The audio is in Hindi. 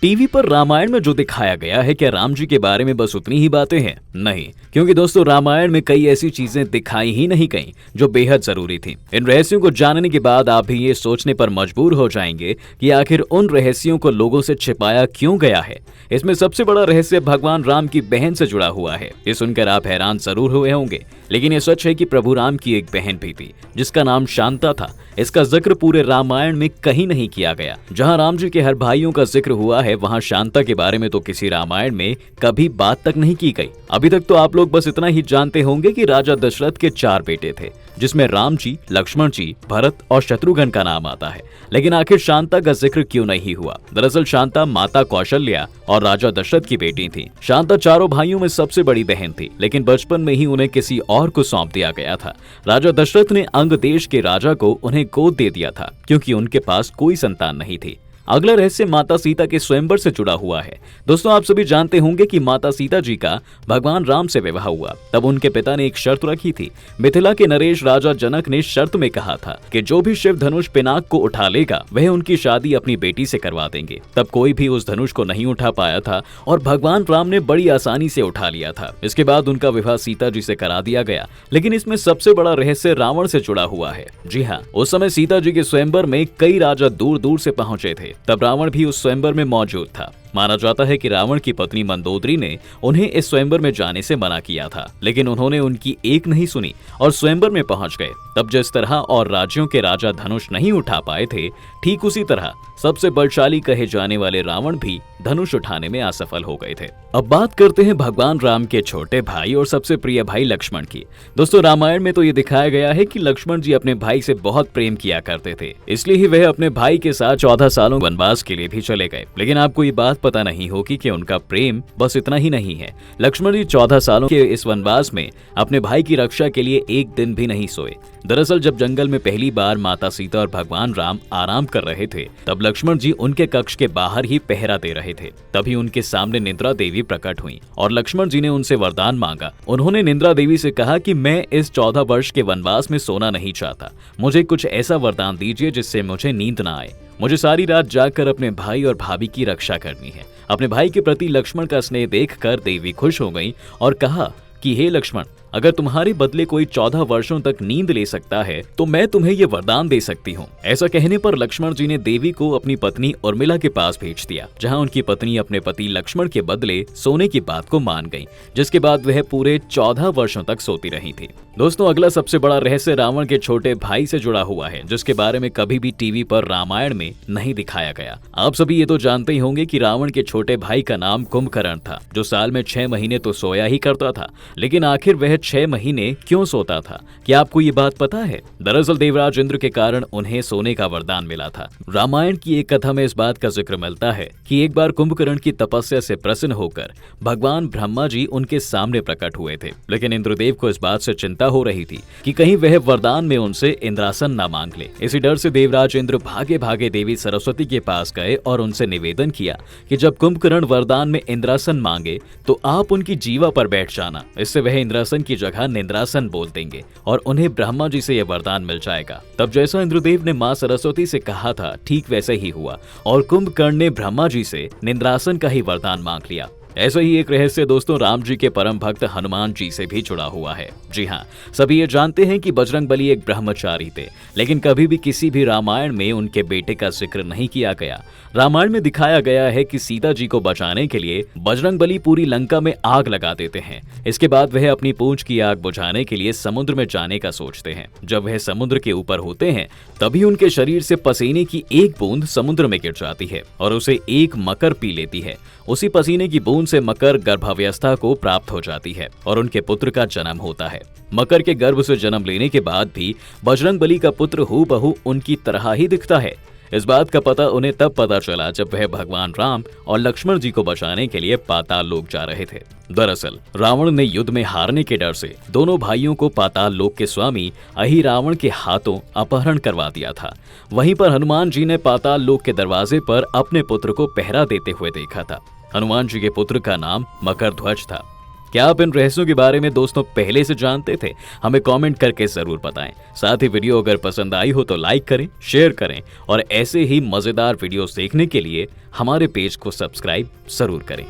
टीवी पर रामायण में जो दिखाया गया है, क्या राम जी के बारे में बस उतनी ही बातें हैं? नहीं, क्योंकि दोस्तों रामायण में कई ऐसी चीजें दिखाई ही नहीं गईं जो बेहद जरूरी थी। इन रहस्यों को जानने के बाद आप भी ये सोचने पर मजबूर हो जाएंगे कि आखिर उन रहस्यों को लोगों से छिपाया क्यों गया है। इसमें सबसे बड़ा रहस्य भगवान राम की बहन से जुड़ा हुआ है। ये सुनकर आप हैरान जरूर हुए होंगे, लेकिन ये सच है कि प्रभु राम की एक बहन भी थी जिसका नाम शांता था। इसका जिक्र पूरे रामायण में कहीं नहीं किया गया। जहां राम जी के हर भाइयों का जिक्र हुआ है, वहां शांता के बारे में तो किसी रामायण में कभी बात तक नहीं की गई। अभी तक तो आप लोग बस इतना ही जानते होंगे कि राजा दशरथ के 4 बेटे थे, जिसमें राम जी, लक्ष्मण जी, भरत और शत्रुघ्न का नाम आता है। लेकिन आखिर शांता का जिक्र क्यों नहीं हुआ? दरअसल शांता माता कौशल्या और राजा दशरथ की बेटी थी। शांता चारों भाइयों में सबसे बड़ी बहन थी, लेकिन बचपन में ही उन्हें किसी और को सौंप दिया गया था। राजा दशरथ ने अंग देश के राजा को उन्हें गोद दे दिया था, क्योंकि उनके पास कोई संतान नहीं थी। अगला रहस्य माता सीता के स्वयंवर से जुड़ा हुआ है। दोस्तों, आप सभी जानते होंगे कि माता सीता जी का भगवान राम से विवाह हुआ। तब उनके पिता ने एक शर्त रखी थी। मिथिला के नरेश राजा जनक ने शर्त में कहा था कि जो भी शिव धनुष पिनाक को उठा लेगा, वह उनकी शादी अपनी बेटी से करवा देंगे। तब कोई भी उस धनुष को नहीं उठा पाया था और भगवान राम ने बड़ी आसानी से उठा लिया था। इसके बाद उनका विवाह सीता जी से करा दिया गया। लेकिन इसमें सबसे बड़ा रहस्य रावण से जुड़ा हुआ है। जी हाँ, उस समय सीता जी के स्वयंवर में कई राजा दूर दूर से पहुंचे थे। तब रावण भी उस स्वयंवर में मौजूद था। माना जाता है कि रावण की पत्नी मंदोदरी ने उन्हें इस स्वयंवर में जाने से मना किया था, लेकिन उन्होंने उनकी एक नहीं सुनी और स्वयंवर में पहुंच गए। तब जिस तरह और राज्यों के राजा धनुष नहीं उठा पाए थे, ठीक उसी तरह सबसे बलशाली कहे जाने वाले रावण भी धनुष उठाने में असफल हो गए थे। अब बात करते हैं भगवान राम के छोटे भाई और सबसे प्रिय भाई लक्ष्मण की। दोस्तों, रामायण में तो ये दिखाया गया है कि लक्ष्मण जी अपने भाई से बहुत प्रेम किया करते थे, इसलिए ही वह अपने भाई के साथ 14 सालों वनवास के लिए भी चले गए। लेकिन आपको ये बात पता नहीं होगी कि उनका प्रेम बस इतना ही नहीं है। लक्ष्मण जी 14 सालों के इस वनवास में अपने भाई की रक्षा के लिए एक दिन भी नहीं सोए। दरअसल जब जंगल में पहली बार माता सीता और भगवान राम आराम कर रहे थे, तब लक्ष्मण जी उनके कक्ष के बाहर ही पहरा दे रहे थे। तभी उनके सामने निद्रा देवी प्रकट हुई और लक्ष्मण जी ने उनसे वरदान मांगा। उन्होंने निद्रा देवी से कहा कि मैं इस 14 वर्ष के वनवास में सोना नहीं चाहता। मुझे कुछ ऐसा वरदान दीजिए जिससे मुझे नींद ना आए। मुझे सारी रात जागकर अपने भाई और भाभी की रक्षा करनी है। अपने भाई के प्रति लक्ष्मण का स्नेह देखकर देवी खुश हो गई और कहा कि हे लक्ष्मण, अगर तुम्हारे बदले कोई 14 वर्षों तक नींद ले सकता है तो मैं तुम्हें ये वरदान दे सकती हूँ। ऐसा कहने पर लक्ष्मण जी ने देवी को अपनी पत्नी उर्मिला के पास भेज दिया, जहाँ उनकी पत्नी अपने पति लक्ष्मण के बदले सोने की बात को मान गई, जिसके बाद वह पूरे 14 वर्षों तक सोती रही थी। दोस्तों, अगला सबसे बड़ा रहस्य रावण के छोटे भाई से जुड़ा हुआ है, जिसके बारे में कभी भी टीवी पर रामायण में नहीं दिखाया गया। आप सभी ये तो जानते ही होंगे कि रावण के छोटे भाई का नाम कुंभकर्ण था, जो साल में 6 महीने तो सोया ही करता था। लेकिन आखिर वह 6 महीने क्यों सोता था? क्या आपको ये बात पता है? दरअसल देवराज इंद्र के कारण उन्हें सोने का वरदान मिला था। रामायण की एक कथा में इस बात का जिक्र मिलता है कि एक बार कुंभकर्ण की तपस्या से प्रसन्न होकर भगवान ब्रह्मा जी उनके सामने प्रकट हुए थे। लेकिन इंद्रदेव को इस बात से चिंता हो रही थी कि कहीं वह वरदान में उनसे इंद्रासन न मांग ले। इसी डर से देवराज इंद्र भागे भागे देवी सरस्वती के पास गए और उनसे निवेदन किया कि जब कुंभकर्ण वरदान में इंद्रासन मांगे तो आप उनकी जीवा पर बैठ जाना। इससे वह इंद्रासन की जगह निंद्रासन बोल देंगे और उन्हें ब्रह्मा जी से यह वरदान मिल जाएगा। तब जैसा इंद्रदेव ने मां सरस्वती से कहा था, ठीक वैसे ही हुआ और कुंभकर्ण ने ब्रह्मा जी से निंद्रासन का ही वरदान मांग लिया। ऐसा ही एक रहस्य दोस्तों राम जी के परम भक्त हनुमान जी से भी जुड़ा हुआ है। जी हाँ, सभी ये जानते हैं कि बजरंगबली एक ब्रह्मचारी थे, लेकिन कभी भी किसी भी रामायण में उनके बेटे का जिक्र नहीं किया गया। रामायण में दिखाया गया है कि सीता जी को बचाने के लिए बजरंगबली पूरी लंका में आग लगा देते हैं। इसके बाद वह अपनी पूंछ की आग बुझाने के लिए समुद्र में जाने का सोचते हैं। जब वह समुद्र के ऊपर होते हैं, तभी उनके शरीर से पसीने की एक बूंद समुद्र में गिर जाती है और उसे एक मकर पी लेती है। उसी पसीने की बूंद से मकर गर्भावस्था को प्राप्त हो जाती है और उनके पुत्र का जन्म होता है। मकर के गर्भ से जन्म लेने के बाद भी बजरंगबली का पुत्र हूबहू उनकी तरह ही दिखता है। इस बात का पता उन्हें तब पता चला जब वह भगवान राम और लक्ष्मण जी को बचाने के लिए पाताल लोक जा रहे थे। दरअसल रावण ने युद्ध में हारने के डर से दोनों भाइयों को पाताल लोक के स्वामी अहिरावण के हाथों अपहरण करवा दिया था। वहीं पर हनुमान जी ने पाताल लोक के दरवाजे पर अपने पुत्र को पहरा देते हुए देखा था। हनुमान जी के पुत्र का नाम मकरध्वज था। क्या आप इन रहस्यों के बारे में दोस्तों पहले से जानते थे? हमें कमेंट करके जरूर बताएं। साथ ही वीडियो अगर पसंद आई हो तो लाइक करें, शेयर करें और ऐसे ही मजेदार वीडियोस देखने के लिए हमारे पेज को सब्सक्राइब जरूर करें।